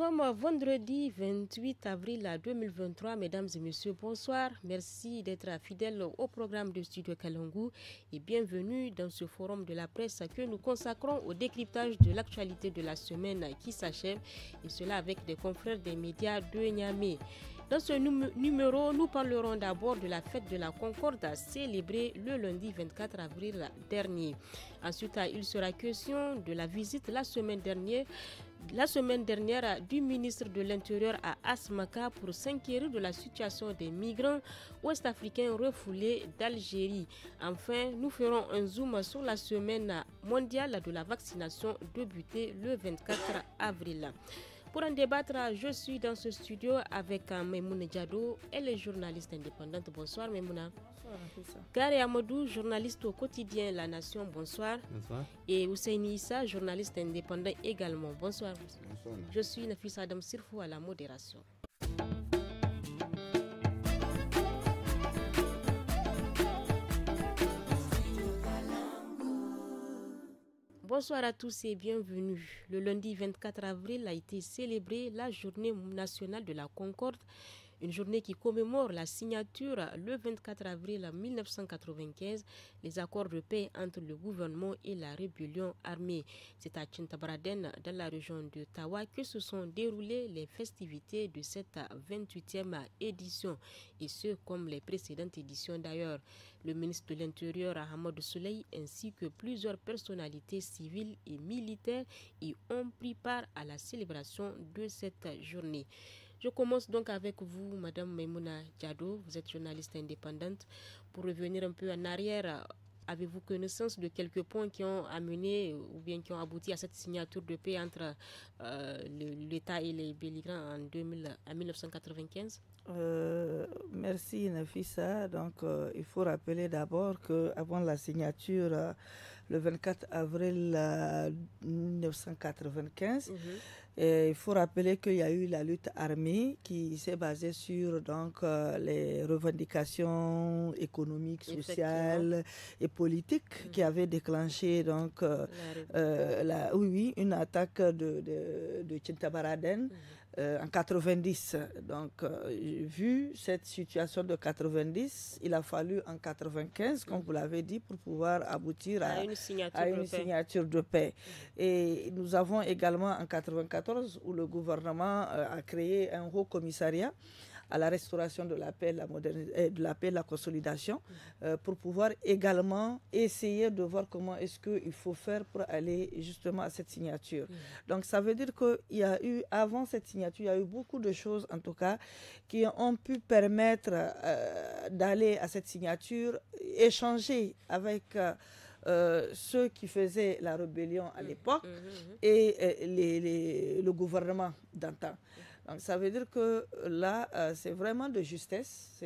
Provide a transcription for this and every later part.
sommes vendredi 28 avril 2023. Mesdames et messieurs, bonsoir. Merci d'être fidèles au programme de Studio Kalangu et bienvenue dans ce forum de la presse que nous consacrons au décryptage de l'actualité de la semaine qui s'achève et cela avec des confrères des médias de Niamey. Dans ce numéro, nous parlerons d'abord de la fête de la Concorde célébrée le lundi 24 avril dernier. Ensuite, il sera question de la visite la semaine dernière du ministre de l'Intérieur à Asmaka pour s'inquiéter de la situation des migrants ouest-africains refoulés d'Algérie. Enfin, nous ferons un zoom sur la semaine mondiale de la vaccination débutée le 24 avril. Pour en débattre, je suis dans ce studio avec Maimouna Diado, elle est journaliste indépendante. Bonsoir Maimouna. Bonsoir Nafisa. Gare Amadou, journaliste au quotidien La Nation. Bonsoir. Bonsoir. Et Ousseini Issa, journaliste indépendant également. Bonsoir. Bonsoir. Je suis Nafisa Adam Sirfou à la modération. Bonsoir à tous et bienvenue. Le lundi 24 avril a été célébrée la journée nationale de la Concorde, une journée qui commémore la signature le 24 avril 1995 les accords de paix entre le gouvernement et la rébellion armée. C'est à Tintabaraden, dans la région de Tawa, que se sont déroulées les festivités de cette 28e édition, et ce comme les précédentes éditions d'ailleurs. Le ministre de l'Intérieur, Hamadou Souley, ainsi que plusieurs personnalités civiles et militaires y ont pris part à la célébration de cette journée. Je commence donc avec vous, Madame Maimouna Diado. Vous êtes journaliste indépendante. Pour revenir un peu en arrière, avez-vous connaissance de quelques points qui ont amené ou bien qui ont abouti à cette signature de paix entre l'État et les belligérants en 1995? Merci Nafisa. Donc, il faut rappeler d'abord qu'avant la signature, le 24 avril 1995, il faut rappeler qu'il y a eu la lutte armée qui s'est basée sur donc, les revendications économiques, sociales et politiques qui avaient déclenché donc, une attaque de Tintabaraden. En 90. Donc, vu cette situation de 90, il a fallu en 95, comme vous l'avez dit, pour pouvoir aboutir à une signature de paix. Et nous avons également en 94, où le gouvernement a créé un haut commissariat à la restauration de la paix, de la paix et de la consolidation, pour pouvoir également essayer de voir comment est-ce qu'il faut faire pour aller justement à cette signature. Donc ça veut dire qu'il y a eu, avant cette signature, il y a eu beaucoup de choses en tout cas qui ont pu permettre d'aller à cette signature, échanger avec ceux qui faisaient la rébellion à l'époque et le gouvernement d'antan. Donc ça veut dire que là, c'est vraiment de justesse,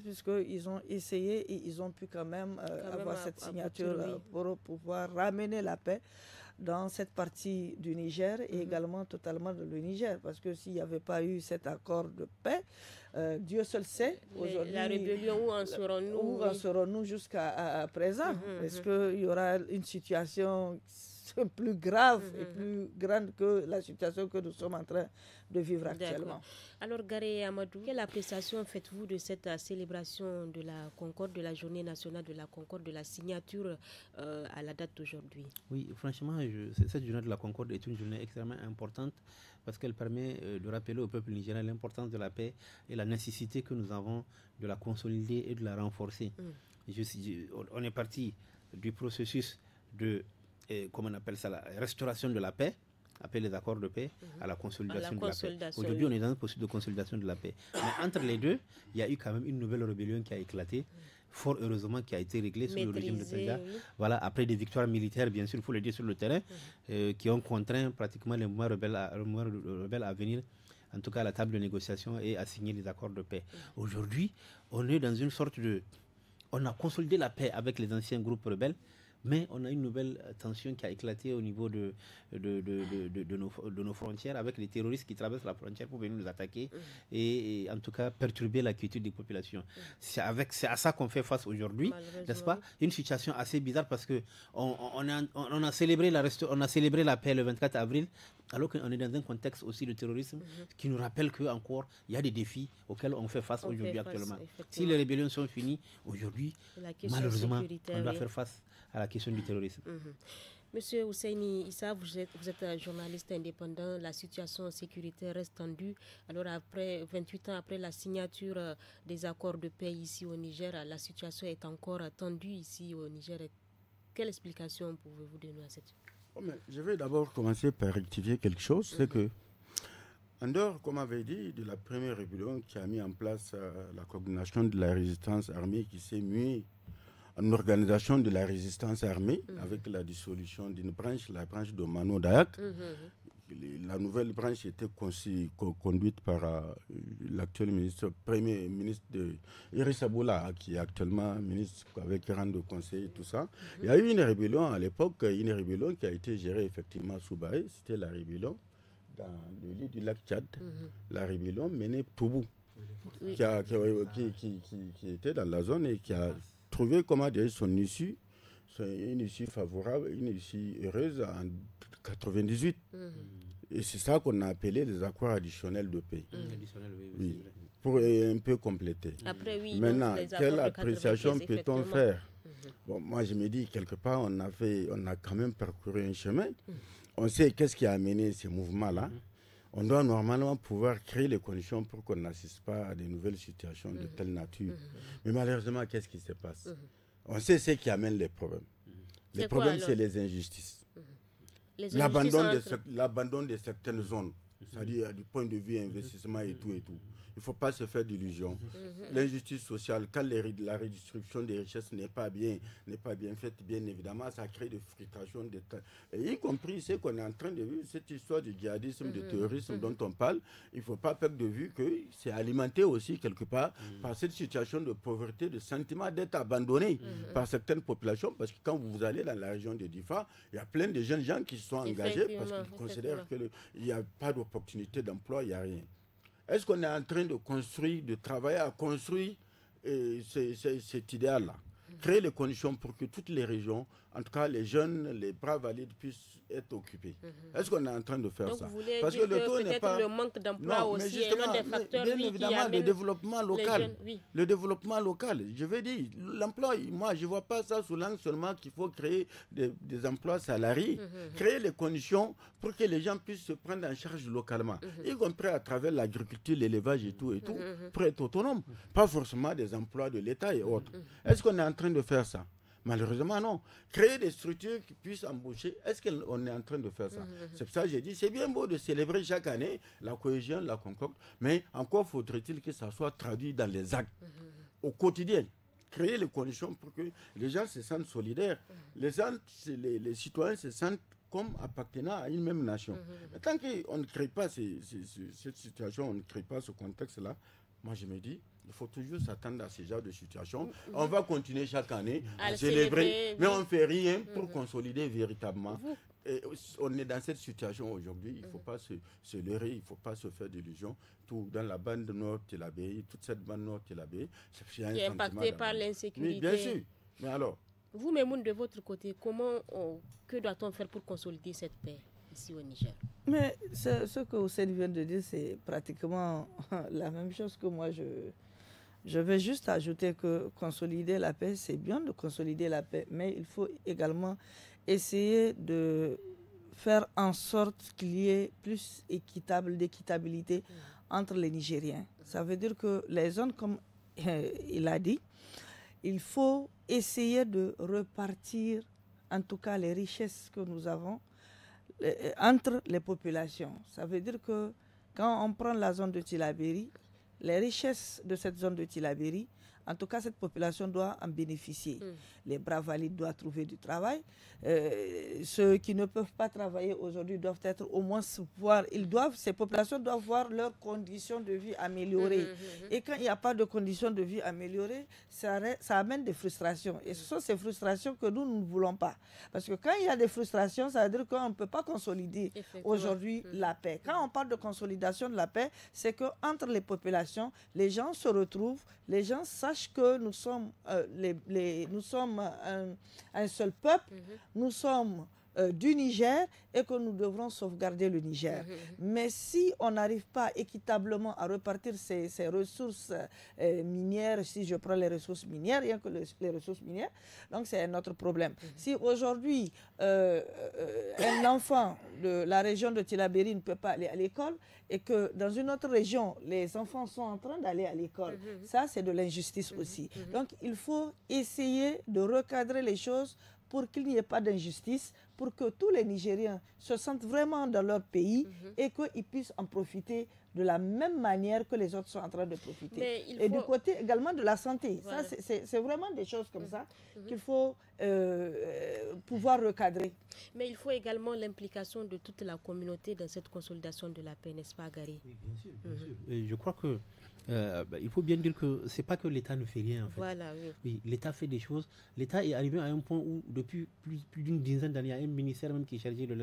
puisqu'ils ont essayé et ils ont pu quand même avoir cette signature pour pouvoir ramener la paix dans cette partie du Niger et également totalement de le Niger. Parce que s'il n'y avait pas eu cet accord de paix, Dieu seul sait aujourd'hui la rébellion, où en serons-nous jusqu'à présent. Est-ce qu'il y aura une situation plus grave et plus grande que la situation que nous sommes en train de vivre actuellement. Alors Garé Amadou, quelle appréciation faites-vous de cette célébration de la Concorde, de la journée nationale de la Concorde, de la signature à la date d'aujourd'hui? Oui, franchement, cette journée de la Concorde est une journée extrêmement importante parce qu'elle permet de rappeler au peuple nigérien l'importance de la paix et la nécessité que nous avons de la consolider et de la renforcer. On est parti du processus de comment on appelle ça, la restauration de la paix, appelé les accords de paix, à la consolidation de la paix. Aujourd'hui, on est dans un processus de consolidation de la paix. Mais entre les deux, il y a eu quand même une nouvelle rébellion qui a éclaté, fort heureusement qui a été réglée sous le régime de Tanja. Voilà, après des victoires militaires, bien sûr, il faut le dire, sur le terrain, qui ont contraint pratiquement les mouvements rebelles à venir, en tout cas à la table de négociation et à signer les accords de paix. Aujourd'hui, on est dans une sorte de... On a consolidé la paix avec les anciens groupes rebelles, mais on a une nouvelle tension qui a éclaté au niveau de nos frontières avec les terroristes qui traversent la frontière pour venir nous attaquer et en tout cas perturber la quiétude des populations. C'est à ça qu'on fait face aujourd'hui, n'est-ce pas? Une situation assez bizarre parce que on a célébré la paix le 24 avril Alors qu'on est dans un contexte aussi de terrorisme qui nous rappelle qu'encore, il y a des défis auxquels on fait face aujourd'hui actuellement. Si les rébellions sont finies, aujourd'hui, malheureusement, on doit faire face à la question du terrorisme. Monsieur Ousseini Issa, vous êtes un journaliste indépendant, la situation sécuritaire reste tendue. Alors après 28 ans après la signature des accords de paix ici au Niger, la situation est encore tendue ici au Niger. Quelle explication pouvez-vous donner à cette situation? Je vais d'abord commencer par rectifier quelque chose, c'est que en dehors, comme avait dit, de la première rébellion qui a mis en place la coordination de la résistance armée qui s'est muée en organisation de la résistance armée avec la dissolution d'une branche, la branche de Mano Dayak. La nouvelle branche était conduite par l'actuel premier ministre de Iris Aboula, qui est actuellement ministre avec rang de conseil et tout ça. Il y a eu une rébellion à l'époque, une rébellion qui a été gérée effectivement sous Baé. C'était la rébellion dans le lit du lac Tchad, la rébellion menée Toubou, qui était dans la zone et qui a trouvé comment dire son issue, une issue favorable, une issue heureuse en 1998. Et c'est ça qu'on a appelé les accords additionnels de paix. Oui. Pour un peu compléter. Après, maintenant, quelle appréciation peut-on faire? Bon, moi, je me dis, quelque part, on a quand même parcouru un chemin. On sait qu'est-ce qui a amené ces mouvements-là. On doit normalement pouvoir créer les conditions pour qu'on n'assiste pas à de nouvelles situations de telle nature. Mais malheureusement, qu'est-ce qui se passe? On sait ce qui amène les problèmes. Les problèmes, c'est les injustices. L'abandon de certaines zones, c'est-à-dire du point de vue investissement et tout et tout. Il ne faut pas se faire d'illusions. L'injustice sociale, quand la redistribution des richesses n'est pas bien faite, bien évidemment, ça crée des frustrations. Et y compris ce qu'on est en train de vivre, cette histoire du djihadisme, du terrorisme dont on parle, il ne faut pas perdre de vue que c'est alimenté aussi quelque part par cette situation de pauvreté, de sentiment d'être abandonné par certaines populations. Parce que quand vous allez dans la région de Difa, il y a plein de jeunes gens qui se sont engagés parce qu'ils considèrent qu'il n'y a pas d'opportunité d'emploi, il n'y a rien. Est-ce qu'on est en train de construire, de travailler à construire cet idéal-là? Créer les conditions pour que toutes les régions, en tout cas les jeunes, les bras valides puissent être occupés. Est-ce qu'on est en train de faire ça? Vous voulez parce dire que le taux n'est pas... le manque d'emploi aussi est l'un des facteurs bien évidemment, le développement local. Jeunes, le développement local. Je veux dire, l'emploi, moi, je ne vois pas ça sous l'angle seulement qu'il faut créer des emplois salariés. Créer les conditions pour que les gens puissent se prendre en charge localement, y compris à travers l'agriculture, l'élevage et tout, pour être autonomes. Pas forcément des emplois de l'État et autres. Est-ce qu'on est en train de faire ça? Malheureusement, non. Créer des structures qui puissent embaucher, est-ce qu'on est en train de faire ça? C'est pour ça que j'ai dit, c'est bien beau de célébrer chaque année la cohésion, la concorde, mais encore faudrait-il que ça soit traduit dans les actes, au quotidien. Créer les conditions pour que les gens se sentent solidaires, les citoyens se sentent comme appartenant à une même nation. Mais tant qu'on ne crée pas cette situation, on ne crée pas ce contexte-là, moi je me dis, il faut toujours s'attendre à ce genre de situation. On va continuer chaque année à célébrer, mais on ne fait rien pour consolider véritablement. Et on est dans cette situation aujourd'hui, il ne faut pas se leurrer, il ne faut pas se faire d'illusions. Tout dans la bande nord Tillabéri, toute cette bande nord Tillabéri, qui est impactée par l'insécurité. Oui, bien sûr. Mais alors, vous, Memoun, de votre côté, que doit-on faire pour consolider cette paix ici au Niger? Mais ce que Hussein vient de dire, c'est pratiquement la même chose que moi. Je vais juste ajouter que consolider la paix, c'est bien de consolider la paix, mais il faut également essayer de faire en sorte qu'il y ait plus d'équitabilité entre les Nigériens. Ça veut dire que les zones, comme il a dit, il faut essayer de repartir, en tout cas les richesses que nous avons, entre les populations. Ça veut dire que quand on prend la zone de Tillabéri, les richesses de cette zone de Tillabéri, en tout cas, cette population doit en bénéficier. Les bras valides doivent trouver du travail. Ceux qui ne peuvent pas travailler aujourd'hui doivent être au moins ces populations doivent voir leurs conditions de vie améliorées. Et quand il n'y a pas de conditions de vie améliorées, ça amène des frustrations. Et ce sont ces frustrations que nous ne voulons pas. Parce que quand il y a des frustrations, ça veut dire qu'on ne peut pas consolider aujourd'hui la paix. Quand on parle de consolidation de la paix, c'est qu'entre les populations, les gens se retrouvent, les gens sachent que nous sommes un seul peuple, nous sommes du Niger et que nous devrons sauvegarder le Niger. Mais si on n'arrive pas équitablement à repartir ces ressources minières, si je prends les ressources minières, rien que les ressources minières, donc c'est un autre problème. Si aujourd'hui, un enfant de la région de Tillabéri ne peut pas aller à l'école et que dans une autre région, les enfants sont en train d'aller à l'école, ça c'est de l'injustice aussi. Donc il faut essayer de recadrer les choses pour qu'il n'y ait pas d'injustice, pour que tous les Nigériens se sentent vraiment dans leur pays et qu'ils puissent en profiter de la même manière que les autres sont en train de profiter. Et du côté également de la santé, voilà. Ça c'est vraiment des choses comme ça qu'il faut pouvoir recadrer. Mais il faut également l'implication de toute la communauté dans cette consolidation de la paix, n'est-ce pas, Gary? Oui, bien sûr, bien sûr. Et je crois que il faut bien dire que c'est pas que l'État ne fait rien en fait. Voilà, oui. Oui, l'État fait des choses. L'État est arrivé à un point où depuis plus d'une dizaine d'années, il y a un ministère même qui est chargé de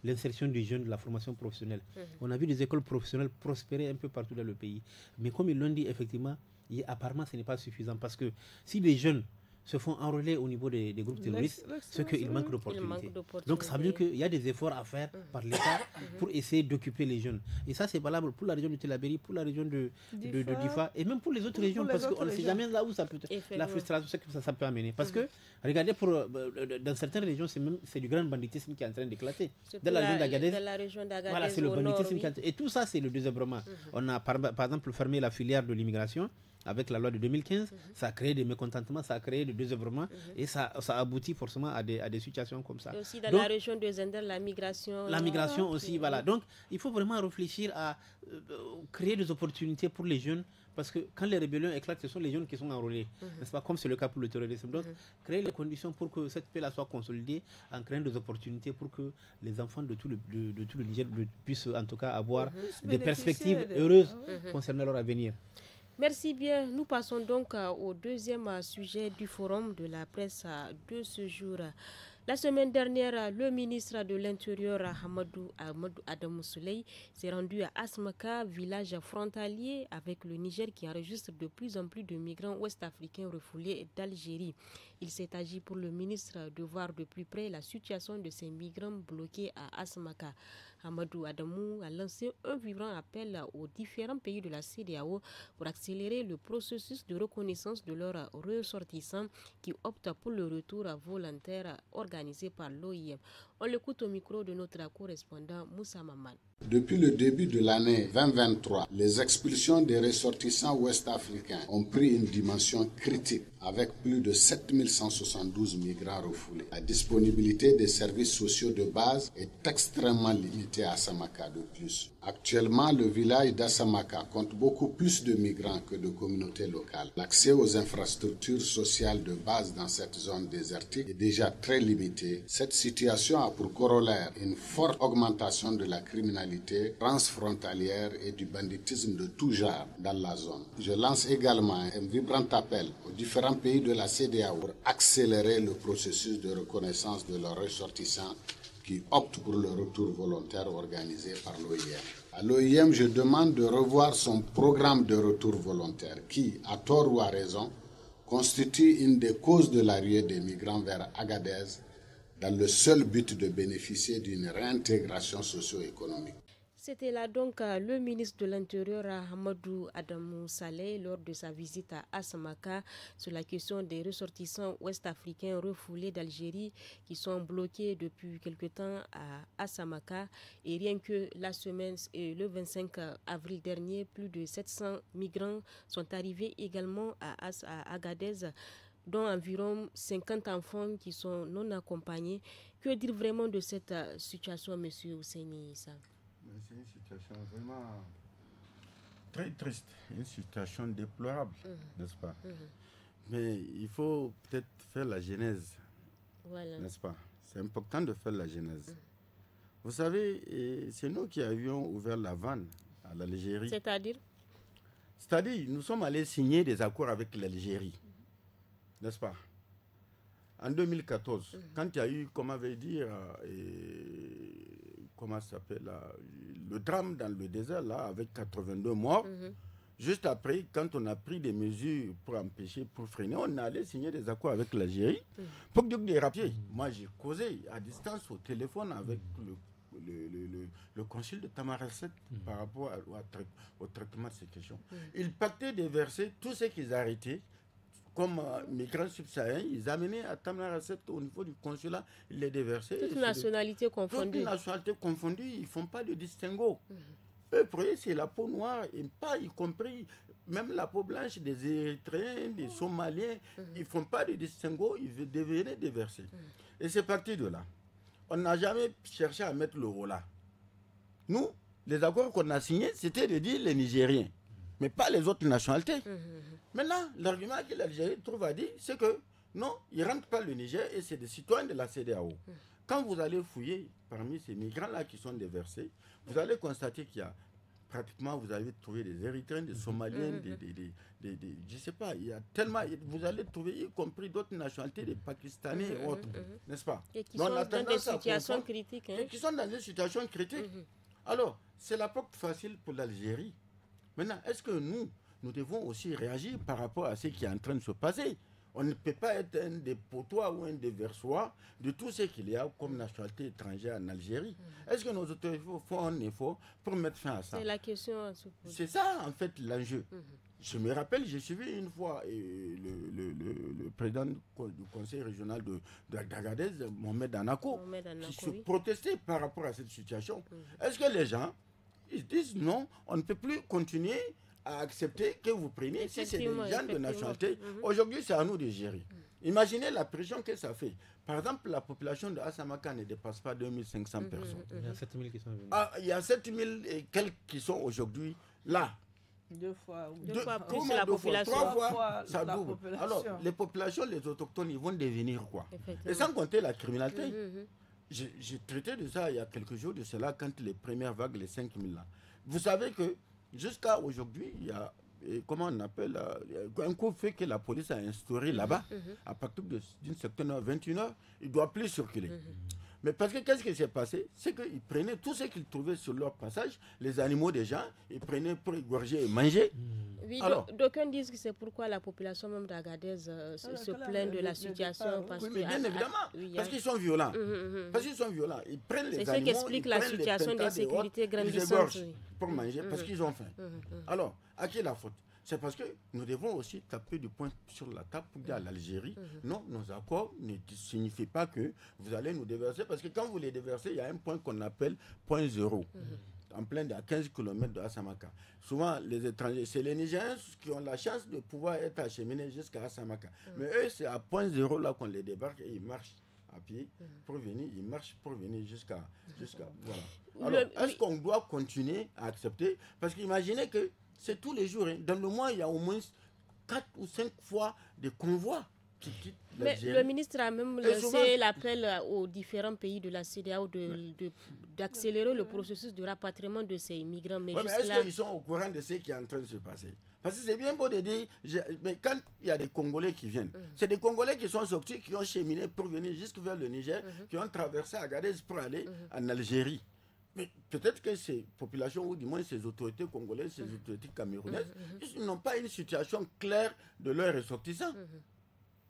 l'insertion des jeunes, de la formation professionnelle. On a vu des écoles professionnelles prospérer un peu partout dans le pays. Mais comme ils l'ont dit, effectivement, apparemment ce n'est pas suffisant parce que si les jeunes se font enrôler au niveau des groupes terroristes, c'est qu'il manque d'opportunités. Donc ça veut dire qu'il y a des efforts à faire par l'État pour essayer d'occuper les jeunes. Et ça c'est valable pour la région de Tillabéri, pour la région de Difa et même pour les autres régions, parce qu'on ne sait jamais là où ça peut la frustration que ça peut amener. Parce que, regardez, dans certaines régions, c'est du grand banditisme qui est en train d'éclater. Dans la région d'Agadez, voilà, c'est le banditisme qui et tout ça, c'est le désœuvrement. On a par exemple fermé la filière de l'immigration avec la loi de 2015, ça a créé des mécontentements, ça a créé des désœuvrements et ça aboutit forcément à des situations comme ça. Et aussi dans la région de Zender, la migration. La migration aussi, voilà. Donc, il faut vraiment réfléchir à créer des opportunités pour les jeunes parce que quand les rébellions éclatent, ce sont les jeunes qui sont enrôlés, n'est-ce pas, comme c'est le cas pour le terrorisme. Donc, créer les conditions pour que cette paix-là soit consolidée en créant des opportunités pour que les enfants de tout le Niger puissent en tout cas avoir des perspectives heureuses concernant leur avenir. Merci bien. Nous passons donc au deuxième sujet du forum de la presse de ce jour. La semaine dernière, le ministre de l'Intérieur, Hamadou Adamou Souley, s'est rendu à Asmaka, village frontalier avec le Niger qui enregistre de plus en plus de migrants ouest-africains refoulés d'Algérie. Il s'est agi pour le ministre de voir de plus près la situation de ces migrants bloqués à Asmaka. Hamadou Adamou a lancé un vibrant appel aux différents pays de la CEDEAO pour accélérer le processus de reconnaissance de leurs ressortissants qui optent pour le retour volontaire organisé par l'OIM. On l'écoute au micro de notre correspondant Moussa Maman. Depuis le début de l'année 2023, les expulsions des ressortissants ouest-africains ont pris une dimension critique avec plus de 7172 migrants refoulés. La disponibilité des services sociaux de base est extrêmement limitée à Assamaka de plus. Actuellement, le village d'Assamaka compte beaucoup plus de migrants que de communautés locales. L'accès aux infrastructures sociales de base dans cette zone désertique est déjà très limité. Cette situation a pour corollaire une forte augmentation de la criminalité transfrontalière et du banditisme de tout genre dans la zone. Je lance également un vibrant appel aux différents pays de la CEDEAO pour accélérer le processus de reconnaissance de leurs ressortissants qui optent pour le retour volontaire organisé par l'OIM. À l'OIM, je demande de revoir son programme de retour volontaire qui, à tort ou à raison, constitue une des causes de l'arrivée des migrants vers Agadez dans le seul but de bénéficier d'une réintégration socio-économique. C'était là donc le ministre de l'Intérieur Hamadou Adamou Saleh lors de sa visite à Asmaka sur la question des ressortissants ouest-africains refoulés d'Algérie qui sont bloqués depuis quelque temps à Asmaka. Et rien que la semaine, le 25 avril dernier, plus de 700 migrants sont arrivés également à Agadez, dont environ 50 enfants qui sont non accompagnés. Que dire vraiment de cette situation, M. Ousseini Issa? C'est une situation vraiment très triste, une situation déplorable, n'est-ce pas? Mais il faut peut-être faire la genèse, n'est-ce pas? C'est important de faire la genèse. Vous savez, c'est nous qui avions ouvert la vanne à l'Algérie. C'est-à-dire, nous sommes allés signer des accords avec l'Algérie, n'est-ce pas? En 2014, quand il y a eu, comment avait dit, comment ça s'appelle, le drame dans le désert, là, avec 82 morts, juste après, quand on a pris des mesures pour empêcher, pour freiner, on allait signer des accords avec l'Algérie pour dire des rapiers. Moi, j'ai causé à distance au téléphone avec le consul de Tamaracet par rapport au traitement de ces questions. Ils pactaient de verser tout ce qu'ils arrêtaient comme migrants subsahariens, ils amenaient à Tamaracet au niveau du consulat, ils les déversaient. Toutes nationalités confondues. Toutes nationalités confondues, ils ne font pas de distinguo. Eux, pour eux, c'est la peau noire, et pas y compris même la peau blanche des Érythréens, des Somaliens. Ils ne font pas de distinguo, ils devaient déverser. Et c'est parti de là. On n'a jamais cherché à mettre le haut là. Nous, les accords qu'on a signés, c'était de dire les Nigériens, mais pas les autres nationalités. Maintenant, l'argument que l'Algérie trouve à dire, c'est que non, ils ne rentrent pas le Niger et c'est des citoyens de la CEDEAO. Quand vous allez fouiller parmi ces migrants-là qui sont déversés, vous allez constater qu'il y a pratiquement, vous allez trouver des Érythréens, des Somaliens, je ne sais pas, il y a tellement, vous allez trouver y compris d'autres nationalités, des Pakistanais et autres, n'est-ce pas? Et qui sont dans des situations critiques. Et qui sont dans des situations critiques. Alors, c'est la porte facile pour l'Algérie. Maintenant, est-ce que nous devons aussi réagir par rapport à ce qui est en train de se passer? On ne peut pas être un dépotoir ou un déversoir de tout ce qu'il y a comme nationalité étrangère en Algérie. Est-ce que nos autorités font un effort pour mettre fin à ça? C'est la question à se poser. C'est ça, en fait, l'enjeu. Je me rappelle, j'ai suivi une fois le président du conseil régional d'Agadez, Mohamed Anako, qui se protestait par rapport à cette situation. Est-ce que les gens, ils disent non, on ne peut plus continuer à accepter que vous preniez, si c'est des gens de nationalité, aujourd'hui c'est à nous de gérer. Imaginez la pression que ça fait. Par exemple, la population de Asamaka ne dépasse pas 2500 personnes. Il y a 7000 qui sont venus. Il y a 7000 et quelques qui sont aujourd'hui là. Deux fois plus la population. 3 fois, ça double. Alors, les populations, les autochtones, ils vont devenir quoi? Et sans compter la criminalité. J'ai traité de ça il y a quelques jours de cela, quand les premières vagues, les 5000 là. Vous savez que jusqu'à aujourd'hui, il y a, comment on appelle, un coup-feu que la police a instauré là-bas, à partir d'une certaine heure, 21h, il ne doit plus circuler. Mais parce que qu'est-ce qui s'est passé? C'est qu'ils prenaient tout ce qu'ils trouvaient sur leur passage, les animaux des gens, ils prenaient pour égorger et manger. Oui, d'aucuns disent que c'est pourquoi la population même d'Agadez se plaint de la situation. Oui, mais bien évidemment, parce qu'ils sont violents. Parce qu'ils sont violents. Ils prennent les animaux, c'est ce qui explique la situation d'insécurité grandissante. Pour manger, parce qu'ils ont faim. Alors, à qui est la faute? C'est parce que nous devons aussi taper du poing sur la table pour dire à l'Algérie, non, nos accords ne signifient pas que vous allez nous déverser, parce que quand vous les déversez, il y a un point qu'on appelle point zéro, en plein à 15 km de Asamaka. Souvent, les étrangers, c'est les Nigériens qui ont la chance de pouvoir être acheminés jusqu'à Asamaka. Mais eux, c'est à point zéro là qu'on les débarque et ils marchent à pied pour venir, ils marchent pour venir jusqu'à voilà. Alors, est-ce qu'on doit continuer à accepter? Parce qu'imaginez que c'est tous les jours. Dans le mois, il y a au moins 4 ou 5 fois des convois qui quittent l'Algérie. Mais le ministre a même lancé l'appel aux différents pays de la CEDEAO d'accélérer le processus de rapatriement de ces migrants. Mais est-ce qu'ils sont au courant de ce qui est en train de se passer? Parce que c'est bien beau de dire, mais quand il y a des Congolais qui viennent, c'est des Congolais qui sont sortis, qui ont cheminé pour venir jusque vers le Niger, qui ont traversé Agadez pour aller en Algérie. Mais peut-être que ces populations, ou du moins ces autorités congolaises, ces autorités camerounaises, ils n'ont pas une situation claire de leurs ressortissants.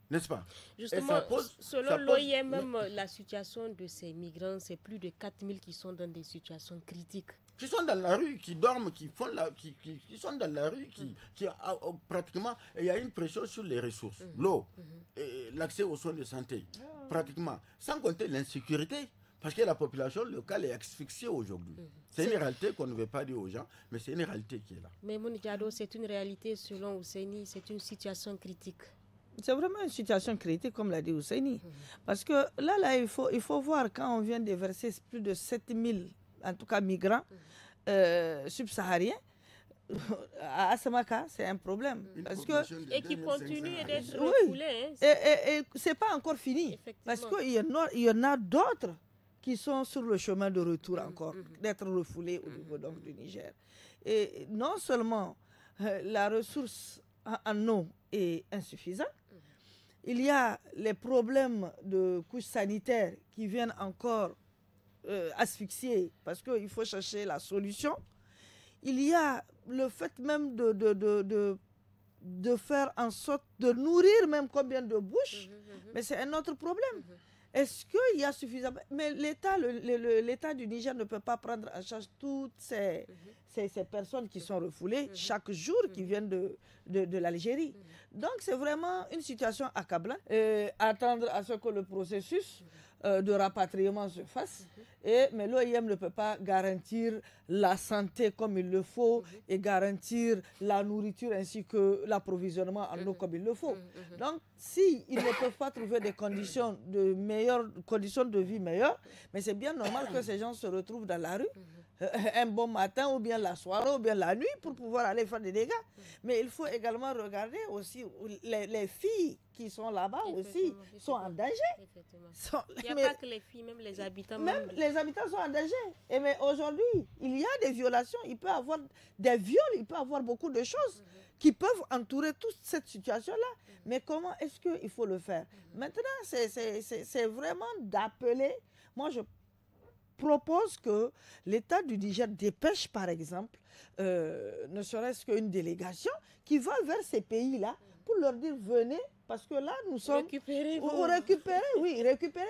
N'est-ce pas? Justement, selon l'OIM, la situation de ces migrants, c'est plus de 4000 qui sont dans des situations critiques. Qui sont dans la rue, qui dorment, qui sont dans la rue, pratiquement, il y a une pression sur les ressources, l'eau, l'accès aux soins de santé, pratiquement, sans compter l'insécurité. Parce que la population locale est asphyxiée aujourd'hui. C'est une réalité qu'on ne veut pas dire aux gens, mais c'est une réalité qui est là. Mais Moundiado, c'est une réalité selon Ousseini, c'est une situation critique. C'est vraiment une situation critique, comme l'a dit Ousseini. Parce que là, il faut voir, quand on vient de verser plus de 7000, en tout cas migrants subsahariens, à Asamaka, c'est un problème. Et qui continue d'être refoulés. Et ce n'est pas encore fini. Parce qu'il y en a d'autres qui sont sur le chemin de retour encore, d'être refoulés au niveau donc, du Niger. Et non seulement la ressource en eau est insuffisante, il y a les problèmes de couches sanitaires qui viennent encore asphyxier, parce qu'il faut chercher la solution. Il y a le fait même de faire en sorte de nourrir même combien de bouches, mais c'est un autre problème. Est-ce qu'il y a suffisamment... Mais l'État du Niger ne peut pas prendre en charge toutes ces personnes qui sont refoulées chaque jour, qui viennent de l'Algérie. Donc c'est vraiment une situation accablante. Attendre à ce que le processus de rapatriement se fasse. Mais l'OIM ne peut pas garantir la santé comme il le faut et garantir la nourriture ainsi que l'approvisionnement en eau comme il le faut. Donc, s'ils ne peuvent pas trouver des conditions de vie meilleures, mais c'est bien normal que ces gens se retrouvent dans la rue un bon matin ou bien la soirée ou bien la nuit pour pouvoir aller faire des dégâts. Mais il faut également regarder aussi les filles qui sont là-bas aussi sont en danger. Il n'y a pas que les filles, même les habitants. Même les habitants sont en danger. Et mais aujourd'hui, il y a des violations, il peut y avoir des viols, il peut y avoir beaucoup de choses qui peuvent entourer toute cette situation-là. Mais comment est-ce qu'il faut le faire? Maintenant, c'est vraiment d'appeler. Moi, je propose que l'État du Niger dépêche, par exemple, ne serait-ce qu'une délégation qui va vers ces pays-là pour leur dire venez, parce que là nous sommes récupérer,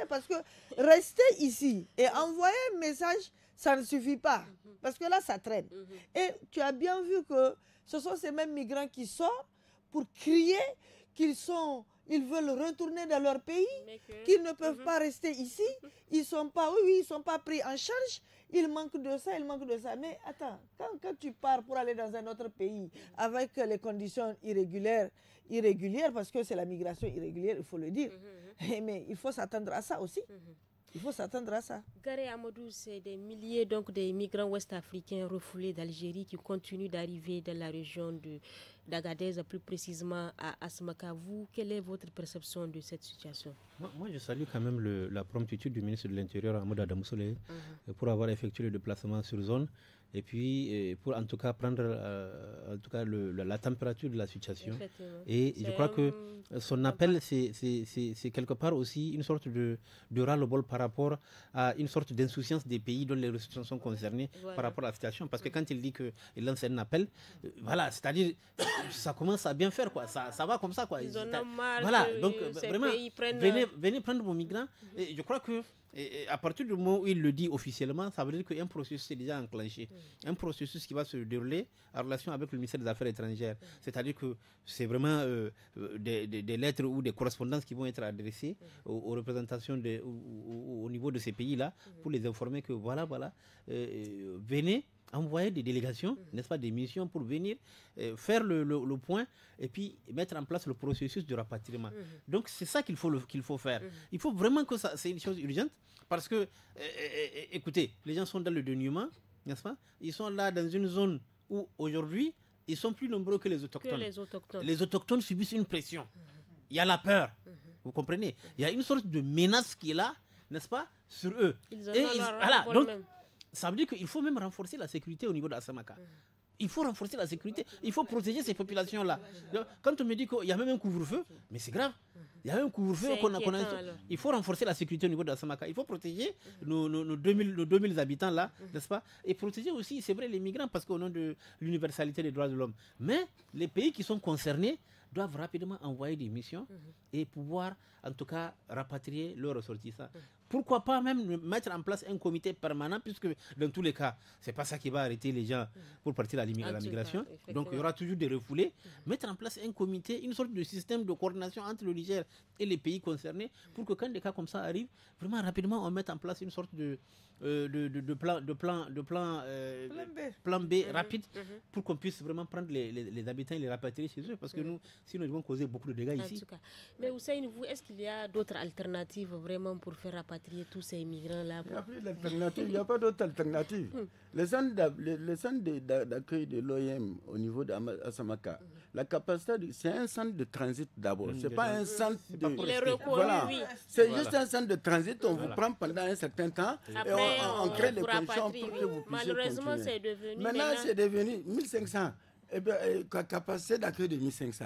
parce que rester ici et envoyer un message, ça ne suffit pas, parce que là ça traîne. Et tu as bien vu que ce sont ces mêmes migrants qui sortent pour crier ils veulent retourner dans leur pays, qu'ils ne peuvent pas rester ici, ils sont pas pris en charge, il manque de ça. Mais attends, quand tu pars pour aller dans un autre pays avec les conditions irrégulières, parce que c'est la migration irrégulière, il faut le dire, mais il faut s'attendre à ça aussi. Il faut s'attendre à ça. Garé Amadou, c'est des milliers de migrants ouest-africains refoulés d'Algérie qui continuent d'arriver dans la région d'Agadez, plus précisément à Asmaka. Vous, quelle est votre perception de cette situation? Moi, je salue quand même la promptitude du ministre de l'Intérieur, Amadou Adamousolé, pour avoir effectué le déplacement sur zone. Et puis, pour en tout cas prendre la température de la situation. Et je crois que son appel, c'est quelque part aussi une sorte de ras-le-bol par rapport à une sorte d'insouciance des pays dont les ressources sont concernées par rapport à la situation. Parce que quand il dit qu'il lance un appel, voilà, c'est-à-dire, ça commence à bien faire, quoi. Ça va comme ça, quoi. Ils en ont marre. Voilà, donc vraiment, venez prendre vos migrants. Et je crois que et à partir du moment où il le dit officiellement, ça veut dire qu'un processus est déjà enclenché. Un processus qui va se dérouler en relation avec le ministère des Affaires étrangères. C'est-à-dire que c'est vraiment des lettres ou des correspondances qui vont être adressées aux représentations au niveau de ces pays-là pour les informer que voilà, venez envoyer des délégations, n'est-ce pas, des missions pour venir faire le point et puis mettre en place le processus de rapatriement. Donc c'est ça qu'il faut faire. Il faut vraiment que c'est une chose urgente parce que, écoutez, les gens sont dans le dénuement, n'est-ce pas? Ils sont là dans une zone où aujourd'hui, ils sont plus nombreux que les autochtones. Les autochtones subissent une pression. Il y a la peur, vous comprenez? Il y a une sorte de menace qui est là, n'est-ce pas, sur eux. Donc, ça veut dire qu'il faut même renforcer la sécurité au niveau de Assamaka. Il faut renforcer la sécurité. Il faut protéger ces populations-là. Quand on me dit qu'il y a même un couvre-feu, mais c'est grave. Il y a un couvre-feu qu'on a. Il faut renforcer la sécurité au niveau de Assamaka. Il faut protéger nos 2000 habitants là, n'est-ce pas? Et protéger aussi, c'est vrai, les migrants, parce qu'au nom de l'universalité des droits de l'homme. Mais les pays qui sont concernés doivent rapidement envoyer des missions et pouvoir, en tout cas, rapatrier leurs ressortissants. Pourquoi pas même mettre en place un comité permanent, puisque dans tous les cas, ce n'est pas ça qui va arrêter les gens pour partir à la migration. Donc il y aura toujours des refoulés. Mettre en place un comité, une sorte de système de coordination entre le Niger et les pays concernés, pour que quand des cas comme ça arrivent, vraiment rapidement on mette en place une sorte de plan B rapide pour qu'on puisse vraiment prendre les habitants et les rapatrier chez eux, parce que sinon ils vont causer beaucoup de dégâts ici. Tout cas. Mais Hussein, vous, est-ce qu'il y a d'autres alternatives vraiment pour faire rapatrier tous ces migrants-là? Il n'y a plus d'alternative, il n'y a pas d'autre alternative. Les centres d'accueil de l'OIM au niveau d'Assamaka, la capacité, c'est un centre de transit d'abord. Ce n'est pas un centre de... Il est reconnu, C'est juste un centre de transit, on vous prend pendant un certain temps. Après, et on crée les conditions pour que vous puissiez malheureusement, continuer. c'est devenu... Maintenant, c'est devenu 1500. Et bien, capacité d'accueil de 1500.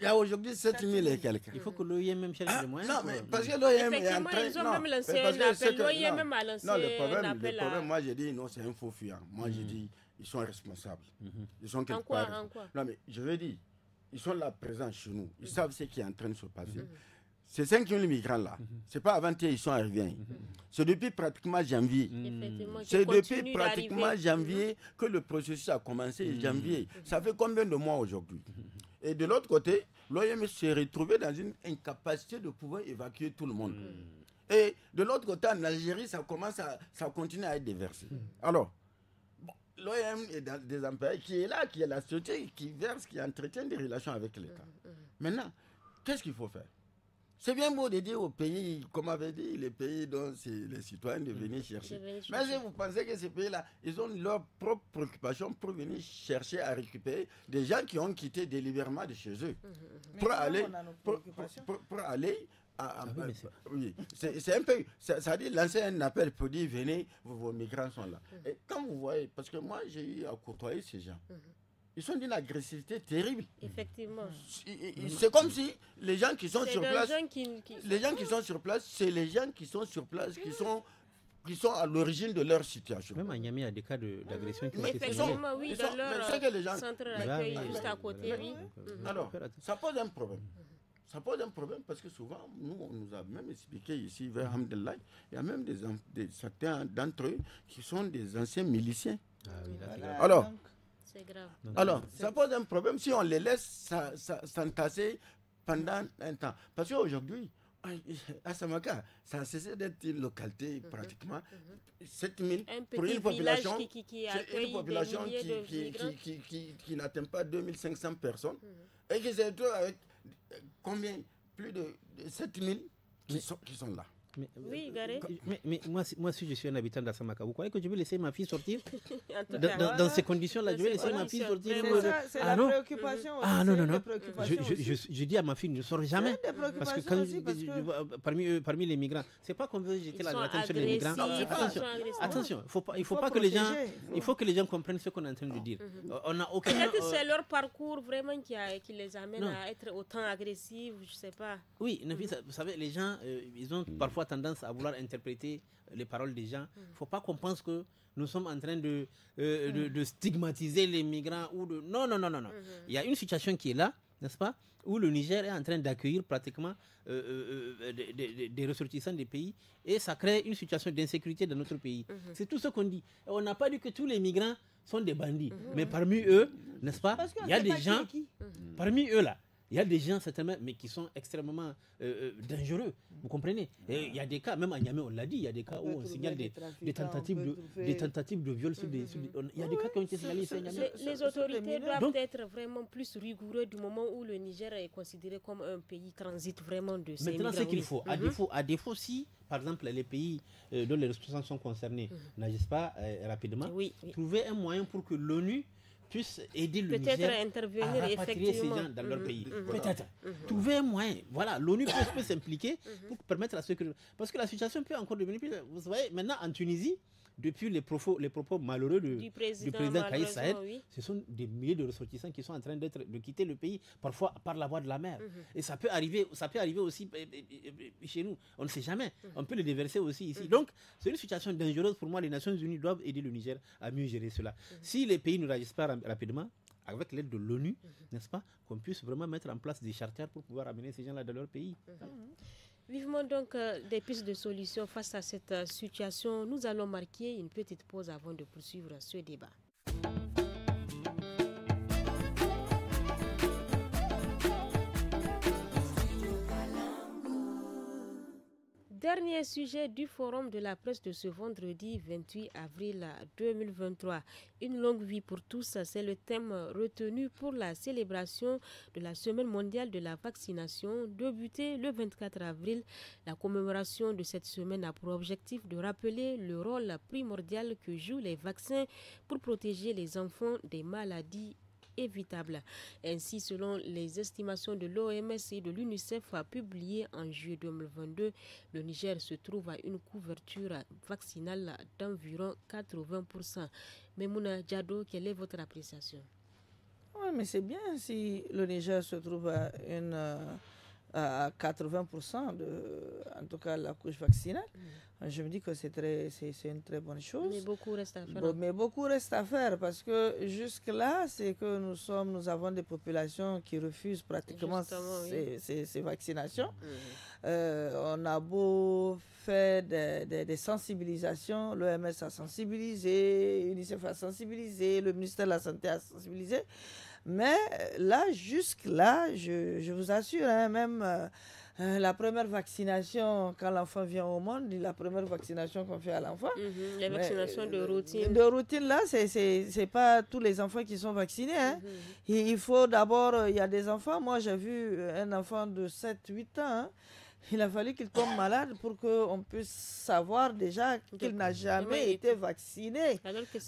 Il y a aujourd'hui 7000 et quelques. Il faut que l'OIM même cherche des moyens. Non, mais parce que l'OIM est en train... Ils ont même lancé un appel. L'OIM même a lancé un appel. Le problème, moi, j'ai dit, non, c'est un faux fuyant. Moi, j'ai dit, ils sont responsables. Ils sont quelque En quoi, part. en quoi? Non, mais je veux dire, ils sont là présents chez nous. Ils savent ce qui est en train de se passer. Ces 5 000 migrants-là, c'est pas avant-hier ils sont arrivés. C'est depuis pratiquement janvier. Effectivement, qui C'est depuis continuent pratiquement d'arriver. janvier que le processus a commencé. Janvier. Ça fait combien de mois aujourd'hui? Et de l'autre côté, l'OMS s'est retrouvé dans une incapacité de pouvoir évacuer tout le monde. Et de l'autre côté, en Algérie, ça continue à être déversé. Alors, l'OM est dans des employés qui est là, qui est la société, qui verse, qui entretient des relations avec l'État. Maintenant, qu'est-ce qu'il faut faire? C'est bien beau de dire aux pays, comme avait dit, les pays dont c'est les citoyens de venir chercher. Mais si vous pensez que ces pays-là, ils ont leurs propres préoccupations pour venir chercher à récupérer des gens qui ont quitté délibérément de chez eux. Pour aller oui, c'est un peu, ça dit lancer un appel pour dire venez, vos migrants sont là. Et quand vous voyez, parce que moi j'ai eu à côtoyer ces gens, ils sont d'une agressivité terrible. Effectivement. C'est comme si les gens qui sont sur place, les gens qui sont sur place, c'est les gens qui sont sur place qui sont à l'origine de leur situation. Même à Niamey, il y a des cas d'agression qui ont été effectivement, oui, dans leur centre d'accueil juste à côté, oui. Alors, ça pose un problème. Ça pose un problème parce que souvent, nous, on nous a même expliqué ici, vers Hamdellah, il y a même certains d'entre eux qui sont des anciens miliciens. Alors, c'est grave. Alors, ça pose un problème si on les laisse s'entasser pendant un temps. Parce qu'aujourd'hui, à Samaka, ça a cessé d'être une localité pratiquement 7000 pour une population qui n'atteint pas 2500 personnes et qui se retrouve avec combien? Plus de 7000 qui sont là. Oui, Garé. Mais moi, si je suis un habitant d'Assamaka, vous croyez que je vais laisser ma fille sortir dans ces conditions-là? Je vais laisser ma fille sortir. C'est la préoccupation. Ah non. Je dis à ma fille, ne sors jamais. Parce que parmi les migrants, c'est pas qu'on veut jeter la tête sur les migrants. Attention, il faut que les gens comprennent ce qu'on est en train de dire. Peut-être que c'est leur parcours vraiment qui les amène à être autant agressifs, je sais pas. Oui, vous savez, les gens, ils ont parfois tendance à vouloir interpréter les paroles des gens. Il ne faut pas qu'on pense que nous sommes en train de stigmatiser les migrants. Non. Il y a une situation qui est là, n'est-ce pas, où le Niger est en train d'accueillir pratiquement des ressortissants des pays et ça crée une situation d'insécurité dans notre pays. C'est tout ce qu'on dit. Et on n'a pas dit que tous les migrants sont des bandits. Mais parmi eux, n'est-ce pas, il y a des gens, parmi eux là, il y a des gens certainement, mais qui sont extrêmement dangereux. Vous comprenez? Et il y a des cas, même à Niamey, on l'a dit, il y a des cas où on signale des tentatives de viol sur des... Il y a des cas qui ont été signalés ici à Niamey. Les autorités doivent être vraiment plus rigoureux du moment où le Niger est considéré comme un pays transit vraiment de ces migrants. Maintenant, ce qu'il faut, à défaut, si, par exemple, les pays dont les responsables sont concernés n'agissent pas rapidement, trouver un moyen pour que l'ONU puisse aider le Niger à rapatrier ces gens dans leur pays. Peut-être. Trouver un moyen. Voilà, l'ONU peut s'impliquer pour permettre à ceux que... Parce que la situation peut encore devenir... Vous voyez, maintenant, en Tunisie, depuis les propos malheureux du président Kais Saied, ce sont des milliers de ressortissants qui sont en train de quitter le pays, parfois par la voie de la mer. Et ça peut arriver aussi chez nous. On ne sait jamais. On peut le déverser aussi ici. Donc, c'est une situation dangereuse pour moi. Les Nations Unies doivent aider le Niger à mieux gérer cela. Si les pays ne réagissent pas rapidement, avec l'aide de l'ONU, n'est-ce pas, qu'on puisse vraiment mettre en place des charters pour pouvoir amener ces gens-là dans leur pays. Vivement donc des pistes de solutions face à cette situation. Nous allons marquer une petite pause avant de poursuivre ce débat. Dernier sujet du forum de la presse de ce vendredi 28 avril 2023. Une longue vie pour tous, c'est le thème retenu pour la célébration de la Semaine mondiale de la vaccination, débutée le 24 avril. La commémoration de cette semaine a pour objectif de rappeler le rôle primordial que jouent les vaccins pour protéger les enfants des maladies évitable. Ainsi, selon les estimations de l'OMS et de l'UNICEF publiées en juillet 2022, le Niger se trouve à une couverture vaccinale d'environ 80%. Memouna Diado, quelle est votre appréciation? Oui, mais c'est bien si le Niger se trouve à une à 80% en tout cas la couche vaccinale. Je me dis que c'est une très bonne chose. Mais beaucoup reste à faire. Mais beaucoup reste à faire parce que jusque-là, c'est que nous avons des populations qui refusent pratiquement ces vaccinations. On a beau faire des sensibilisations, l'OMS a sensibilisé, l'UNICEF a sensibilisé, le ministère de la Santé a sensibilisé. Mais là, jusque-là, je vous assure, même la première vaccination, quand l'enfant vient au monde, la première vaccination qu'on fait à l'enfant. Les vaccinations de routine. De routine, là, c'est pas tous les enfants qui sont vaccinés. Hein. Il faut d'abord, il y a des enfants, moi j'ai vu un enfant de 7-8 ans, hein. Il a fallu qu'il tombe malade pour qu'on puisse savoir déjà qu'il n'a jamais été vacciné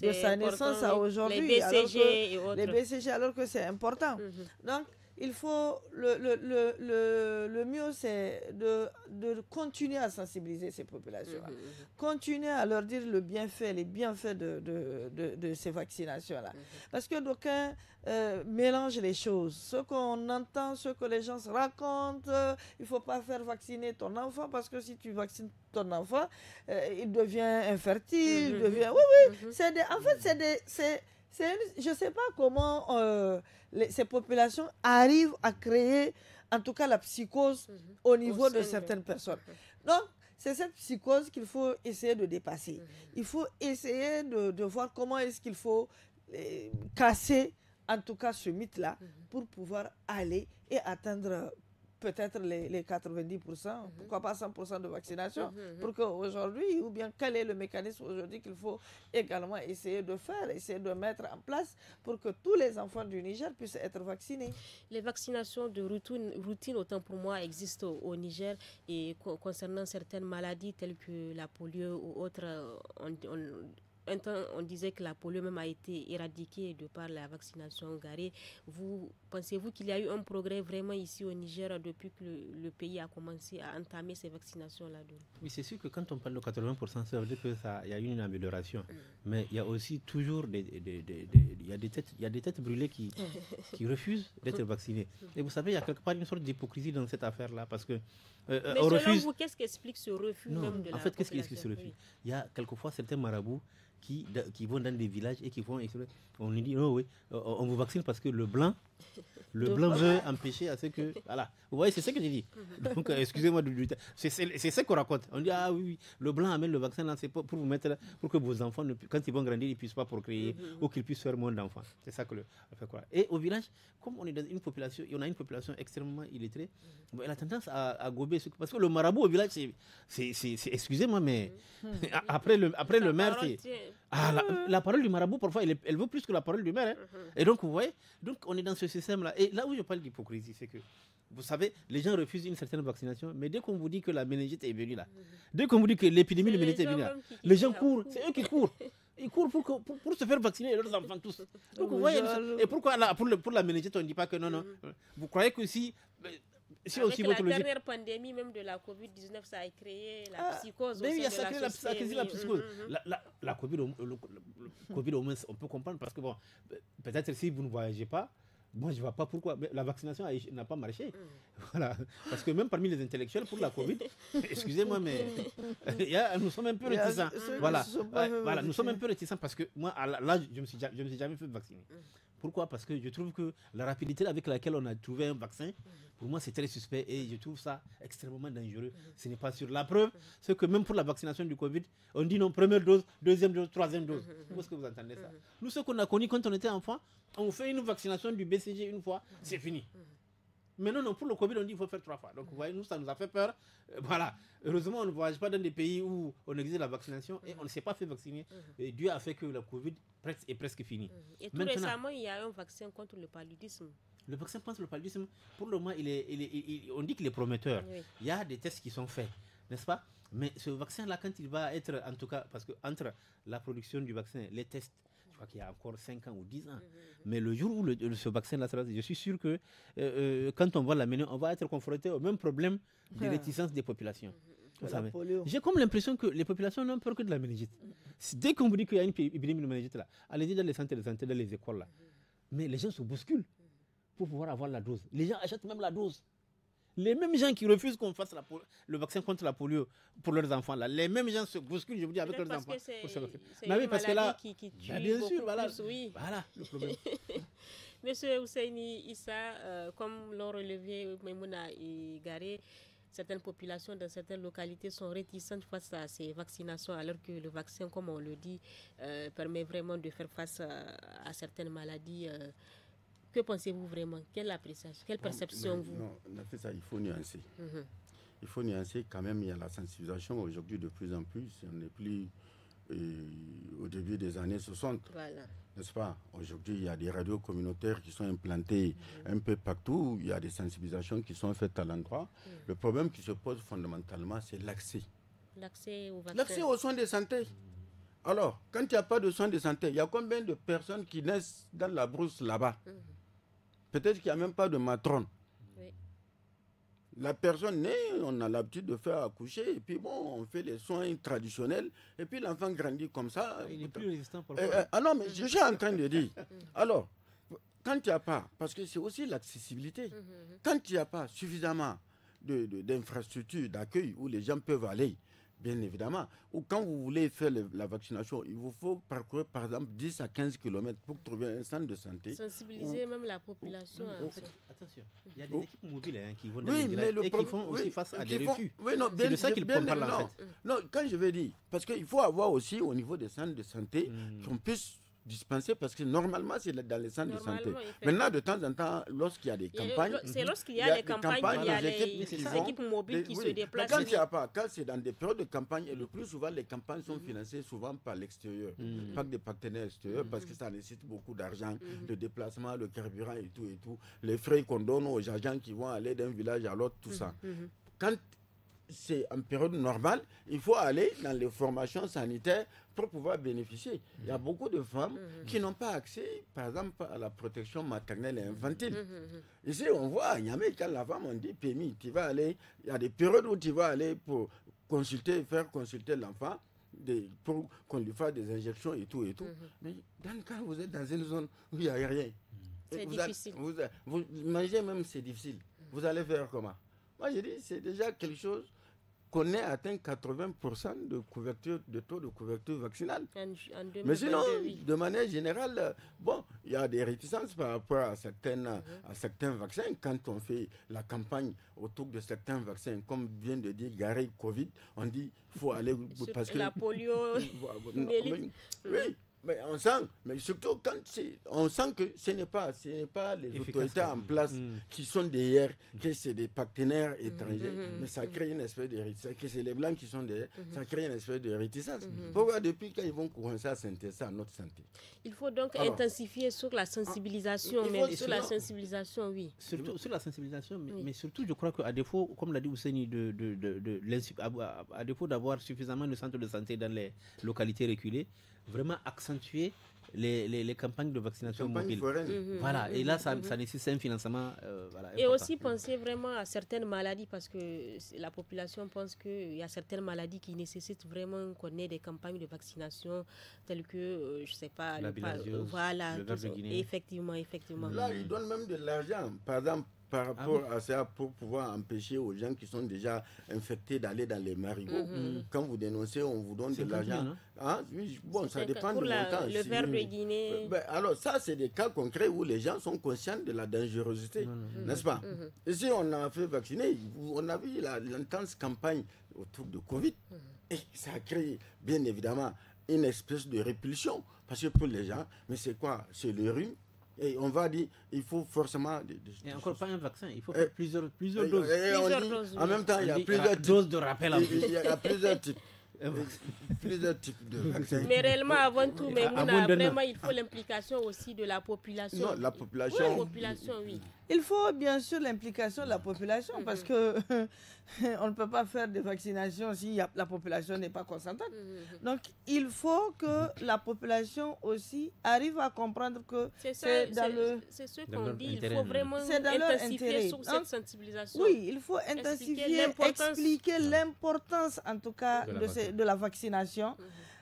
de sa naissance à aujourd'hui. Les BCG et autres. Les BCG, alors que c'est important. Donc, il faut, le mieux, c'est de continuer à sensibiliser ces populations-là. Continuer à leur dire les bienfaits de ces vaccinations-là. Parce que d'aucuns mélangent les choses. Ce qu'on entend, ce que les gens se racontent, il ne faut pas faire vacciner ton enfant parce que si tu vaccines ton enfant, il devient infertile, il devient... Oui. En fait, je ne sais pas comment ces populations arrivent à créer, en tout cas, la psychose au niveau de certaines personnes. Donc, c'est cette psychose qu'il faut essayer de dépasser. Il faut essayer de voir comment est-ce qu'il faut casser, en tout cas, ce mythe-là pour pouvoir aller et atteindre peut-être les 90%, pourquoi pas 100% de vaccination, pour qu'aujourd'hui, ou bien quel est le mécanisme aujourd'hui qu'il faut également essayer de faire, essayer de mettre en place pour que tous les enfants du Niger puissent être vaccinés. Les vaccinations de routine, autant pour moi, existent au Niger et concernant certaines maladies telles que la polio ou autres, un temps, on disait que la polio même a été éradiquée de par la vaccination garée. Pensez-vous qu'il y a eu un progrès vraiment ici au Niger depuis que le pays a commencé à entamer ces vaccinations-là? Oui, c'est sûr que quand on parle de 80%, ça veut dire qu'il y a eu une amélioration. Mais il y a aussi toujours il y a des têtes brûlées qui refusent d'être vaccinées. Et vous savez, il y a quelque part une sorte d'hypocrisie dans cette affaire-là. Parce que mais selon vous, qu'est-ce qui explique ce refus même de la population? En fait, qu'est-ce qui explique ce refus? Il y a quelquefois certains marabouts qui vont dans des villages et qui vont... On lui dit, non, oui, on vous vaccine parce que le blanc veut empêcher à ce que... Voilà, vous voyez, c'est ce que j'ai dit. Donc, excusez-moi de lui dire. C'est ce qu'on raconte. On dit, ah oui, le blanc amène le vaccin là, c'est pour vous mettre... Pour que vos enfants, quand ils vont grandir, ils ne puissent pas procréer ou qu'ils puissent faire moins d'enfants. C'est ça que on fait croire. Et au village, comme on est dans une population, on a une population extrêmement illettrée, elle a tendance à gober. Parce que le marabout au village, c'est excusez-moi, mais après le maire, c'est... la parole du marabout, parfois, elle vaut plus que la parole du maire. Hein. Et donc, vous voyez, on est dans ce système-là. Et là où je parle d'hypocrisie, c'est que, vous savez, les gens refusent une certaine vaccination, mais dès qu'on vous dit que la méningite est venue là, dès qu'on vous dit que l'épidémie de méningite est venue là, les gens courent, c'est eux qui courent. Ils courent pour se faire vacciner, leurs enfants tous. Donc, vous voyez, et pourquoi là, pour la méningite, on ne dit pas que non. Vous croyez que si avec la dernière pandémie même de la Covid-19, ça a créé la psychose. Mais oui, ça a créé la psychose. La Covid, au moins, on peut comprendre parce que, bon, peut-être si vous ne voyagez pas, moi, je ne vois pas pourquoi. Mais la vaccination n'a pas marché. Voilà. Parce que même parmi les intellectuels, pour la Covid, excusez-moi, mais nous sommes un peu réticents. Voilà, nous sommes un peu réticents parce que moi, là, je ne me suis jamais fait vacciner. Pourquoi? Parce que je trouve que la rapidité avec laquelle on a trouvé un vaccin, pour moi, c'est très suspect et je trouve ça extrêmement dangereux. Ce n'est pas sûr. La preuve, c'est que même pour la vaccination du Covid, on dit non, première dose, deuxième dose, troisième dose. Où est-ce que vous entendez ça? Nous, ce qu'on a connu quand on était enfant, on fait une vaccination du BCG une fois, c'est fini. Mais non, pour le Covid, on dit qu'il faut faire 3 fois. Donc, vous voyez, nous, ça nous a fait peur. Voilà. Heureusement, on ne voyage pas dans des pays où on exige la vaccination et on ne s'est pas fait vacciner. Et Dieu a fait que le Covid est presque fini. Et tout récemment, il y a un vaccin contre le paludisme. Le vaccin contre le paludisme, pour le moment, on dit qu'il est prometteur. Oui. Il y a des tests qui sont faits, n'est-ce pas? Mais ce vaccin-là, quand il va être, en tout cas, parce que entre la production du vaccin, les tests, je crois qu'il y a encore 5 ans ou 10 ans. Mais le jour où ce vaccin-là sera, je suis sûr que quand on va l'amener, on va être confronté au même problème de réticence des populations. J'ai comme l'impression que les populations n'ont peur que de la méningite. Dès qu'on vous dit qu'il y a une épidémie de méningite là, allez-y dans les centres de santé, dans les écoles là. Mais les gens se bousculent pour pouvoir avoir la dose. Les gens achètent même la dose. Les mêmes gens qui refusent qu'on fasse le vaccin contre la polio pour leurs enfants, là, les mêmes gens se bousculent, je vous dis, avec leurs enfants. C'est une parce que là, qui tue bien sûr, voilà, plus, oui. Voilà le problème. Monsieur Ousseini Issa, comme l'ont relevé Maimouna et Garé, certaines populations dans certaines localités sont réticentes face à ces vaccinations, alors que le vaccin, comme on le dit, permet vraiment de faire face à certaines maladies. Que pensez-vous vraiment? Quelle appréciation, quelle perception vous? Non, ça, il faut nuancer. Il faut nuancer quand même, il y a la sensibilisation aujourd'hui de plus en plus. On n'est plus au début des années 60. Voilà. N'est-ce pas? Aujourd'hui, il y a des radios communautaires qui sont implantées un peu partout. Il y a des sensibilisations qui sont faites à l'endroit. Le problème qui se pose fondamentalement, c'est l'accès. L'accès au vaccin. L'accès aux soins de santé. Alors, quand il n'y a pas de soins de santé, il y a combien de personnes qui naissent dans la brousse là-bas? Peut-être qu'il n'y a même pas de matrone. Oui. La personne naît, on a l'habitude de faire accoucher, et puis bon, on fait les soins traditionnels, et puis l'enfant grandit comme ça. Il est plus résistant pour Ah non, mais je suis en train de dire. Alors, quand il n'y a pas, parce que c'est aussi l'accessibilité, quand il n'y a pas suffisamment d'infrastructures d'accueil où les gens peuvent aller, bien évidemment, ou quand vous voulez faire la vaccination, il vous faut parcourir par exemple 10 à 15 km pour trouver un centre de santé. Sensibiliser même la population. Attention, il y a des équipes mobiles qui vont dans oui, les villages et qui font aussi face à des refus. C'est de ça qu'ils parlent en fait. Non, quand je vais dire, parce qu'il faut avoir aussi au niveau des centres de santé qu'on puisse dispenser, parce que normalement c'est dans les centres de santé. Maintenant, de temps en temps, lorsqu'il y a des campagnes, c'est lorsqu'il y a des campagnes, il y a les équipes mobiles qui se déplacent. Mais quand il n'y a pas, quand c'est dans des périodes de campagne, et le plus souvent les campagnes sont financées souvent par l'extérieur, pas que des partenaires extérieurs, parce que ça nécessite beaucoup d'argent, de déplacement, de carburant et tout, les frais qu'on donne aux agents qui vont aller d'un village à l'autre, tout ça. Quand c'est en période normale, il faut aller dans les formations sanitaires pour pouvoir bénéficier. Il y a beaucoup de femmes qui n'ont pas accès, par exemple, à la protection maternelle et infantile. Ici, on voit à Niamey, quand la femme, on dit, Pémi, tu vas aller, il y a des périodes où tu vas aller pour faire consulter l'enfant, pour qu'on lui fasse des injections et tout. Mais quand vous êtes dans une zone où il n'y a rien, c'est difficile. Vous mangez même, c'est difficile. Vous allez faire comment? Moi, je dis, c'est déjà quelque chose qu'on ait atteint 80% de taux de couverture vaccinale. Mais sinon, de manière générale, bon, il y a des réticences par rapport à certains vaccins. Quand on fait la campagne autour de certains vaccins, comme vient de dire Garé Covid, on dit qu'il faut aller... parce que la polio... oui. Mais on sent, mais surtout quand on sent que ce n'est pas les autorités en place qui sont derrière, que c'est des partenaires étrangers, mais ça crée une espèce de réticence, que c'est les Blancs qui sont derrière, ça crée une espèce de réticence. Pourquoi depuis quand ils vont commencer à s'intéresser à notre santé? Il faut donc intensifier sur la sensibilisation, sur la sensibilisation, oui. Surtout sur la sensibilisation, mais surtout je crois qu'à défaut, comme l'a dit Ousseini, à défaut d'avoir suffisamment de centres de santé dans les localités reculées, vraiment accentuer les campagnes de vaccination mobile. Voilà, et là, ça nécessite un financement. Et aussi penser vraiment à certaines maladies, parce que la population pense qu'il y a certaines maladies qui nécessitent vraiment qu'on ait des campagnes de vaccination, telles que, je ne sais pas, la bilharziose, voilà, le ver de Guinée. Effectivement. Là, ils donnent même de l'argent, par exemple, par rapport à ça, pour pouvoir empêcher aux gens qui sont déjà infectés d'aller dans les marigots. Quand vous dénoncez, on vous donne de l'argent. Oui, bon, ça dépend du montant. Le ver de Guinée. Alors ça, c'est des cas concrets où les gens sont conscients de la dangerosité, n'est-ce pas? Ici, on a fait vacciner, on a vu l'intense campagne autour de Covid, et ça a créé, bien évidemment, une espèce de répulsion, parce que pour les gens, mais c'est quoi? C'est le rhume. Et on va dire, il faut forcément... Et encore pas un vaccin, il faut faire plusieurs doses. En même temps, il y a plusieurs doses de rappel. Il y a plusieurs types. Plusieurs types de vaccins. Mais réellement, avant tout, vraiment, il faut l'implication aussi de la population. Non, la population. La population, oui. Il faut bien sûr l'implication de la population parce que on ne peut pas faire des vaccinations si la population n'est pas consentante. Donc, il faut que la population aussi arrive à comprendre que c'est ce qu'on dit. Il faut vraiment intensifier sur cette sensibilisation. Oui, il faut intensifier, expliquer l'importance en tout cas de la vaccination.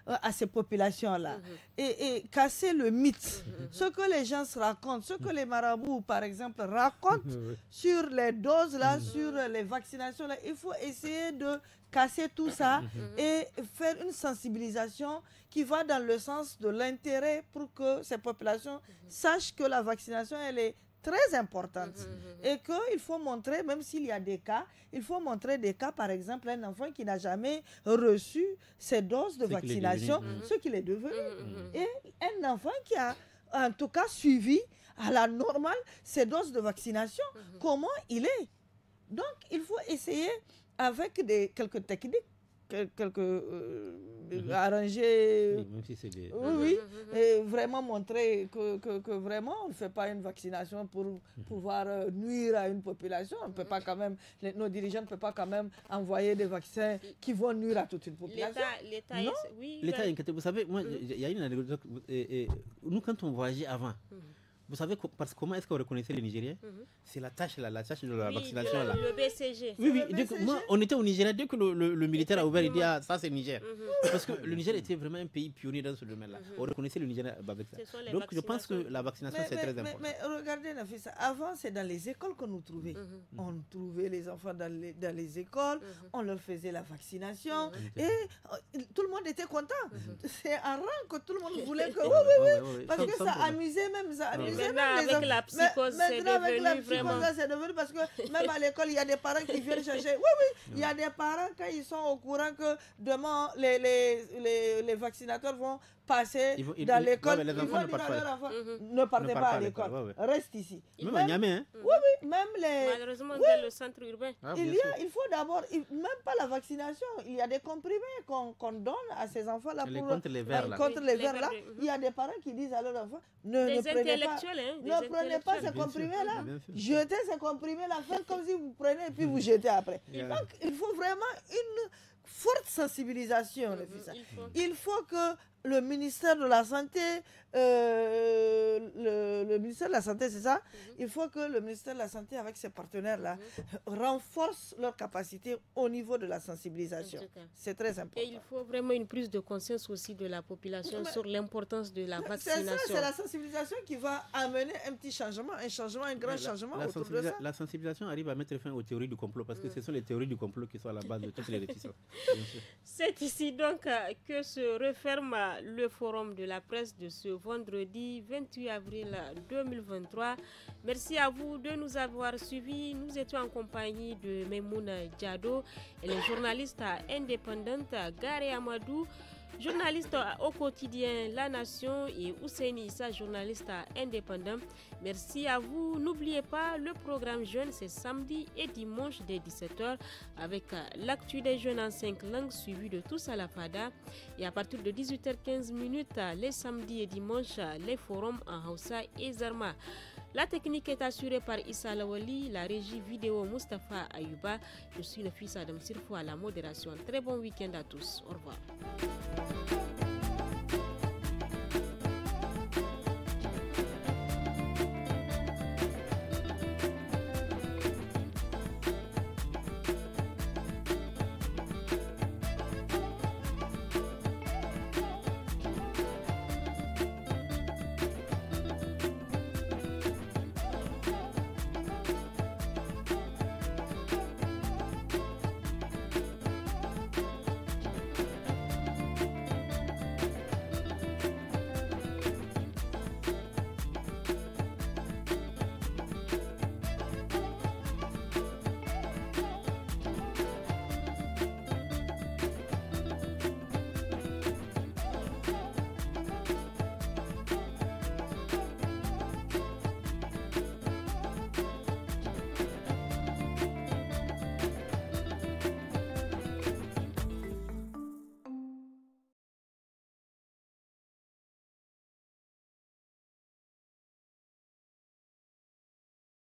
à ces populations-là et casser le mythe. Ce que les gens se racontent, ce que les marabouts, par exemple, racontent sur les doses-là, sur les vaccinations-là, il faut essayer de casser tout ça et faire une sensibilisation qui va dans le sens de l'intérêt pour que ces populations sachent que la vaccination, elle est très importante et qu'il faut montrer, même s'il y a des cas, il faut montrer des cas, par exemple, un enfant qui n'a jamais reçu ces doses de vaccination, ce qu'il est devenu. Et un enfant qui a en tout cas suivi à la normale ces doses de vaccination, comment il est. Donc, il faut essayer avec quelques techniques, quelques arrangés, même si c'est des... et vraiment montrer que vraiment on ne fait pas une vaccination pour pouvoir nuire à une population. On peut pas quand même, nos dirigeants ne peuvent pas quand même envoyer des vaccins qui vont nuire à toute une population. L'État est inquiété. Vous savez, moi, il y a une anecdote. Nous, quand on voyageait avant, vous savez comment est-ce qu'on reconnaissait les Nigériens? C'est la tâche de la vaccination. Le BCG. Oui. Moi, on était au Nigeria. Dès que le militaire a ouvert, il dit ça c'est Niger. Parce que le Niger était vraiment un pays pionnier dans ce domaine-là. On reconnaissait le Nigeria avec ça. Donc je pense que la vaccination c'est très important. Mais regardez, Nafisa, avant c'est dans les écoles qu'on nous trouvait. On trouvait les enfants dans les écoles, on leur faisait la vaccination et tout le monde était content. C'est un rang que tout le monde voulait que... Oui. Parce que ça amusait même ça. Maintenant, avec la psychose, c'est devenu parce que même à l'école, il y a des parents qui viennent chercher. Il y a des parents, quand ils sont au courant que demain, les vaccinateurs vont passer dans l'école, ils vont dire à leurs enfants, ne partez pas à l'école, reste ici. Même à Niamey, hein? Même les... Malheureusement, dans le centre urbain. Il faut d'abord, même pas la vaccination, il y a des comprimés qu'on donne à ces enfants-là contre les vers là. Il y a des parents qui disent à leurs enfants, ne prenez pas ces comprimés-là. Jetez ces comprimés-là, faites comme si vous prenez et puis vous jetez après. Donc, il faut vraiment une forte sensibilisation. Il faut que le ministère de la Santé, le ministère de la Santé, c'est ça? Il faut que le ministère de la Santé, avec ses partenaires-là, renforce leur capacité au niveau de la sensibilisation. C'est très important. Et il faut vraiment une prise de conscience aussi de la population sur l'importance de la vaccination. C'est la sensibilisation qui va amener un petit changement, un grand changement autour de ça. La sensibilisation arrive à mettre fin aux théories du complot, parce que ce sont les théories du complot qui sont à la base de toutes les réticences. C'est ici donc que se referme le forum de la presse de ce vendredi 28 avril 2023. Merci à vous de nous avoir suivis. Nous étions en compagnie de Memouna Diado, elle est journaliste indépendante, Gare Amadou, journaliste au quotidien La Nation, et Ousseini Issa, journaliste indépendant. Merci à vous. N'oubliez pas, le programme Jeunes, c'est samedi et dimanche dès 17h avec l'actu des jeunes en 5 langues suivi de tous à la FADA. Et à partir de 18h15, les samedis et dimanches, les forums en Hausa et Zarma. La technique est assurée par Issa Lawali, la régie vidéo Mustafa Ayuba. Je suis le fils Adam Sirfo à la modération. Très bon week-end à tous. Au revoir.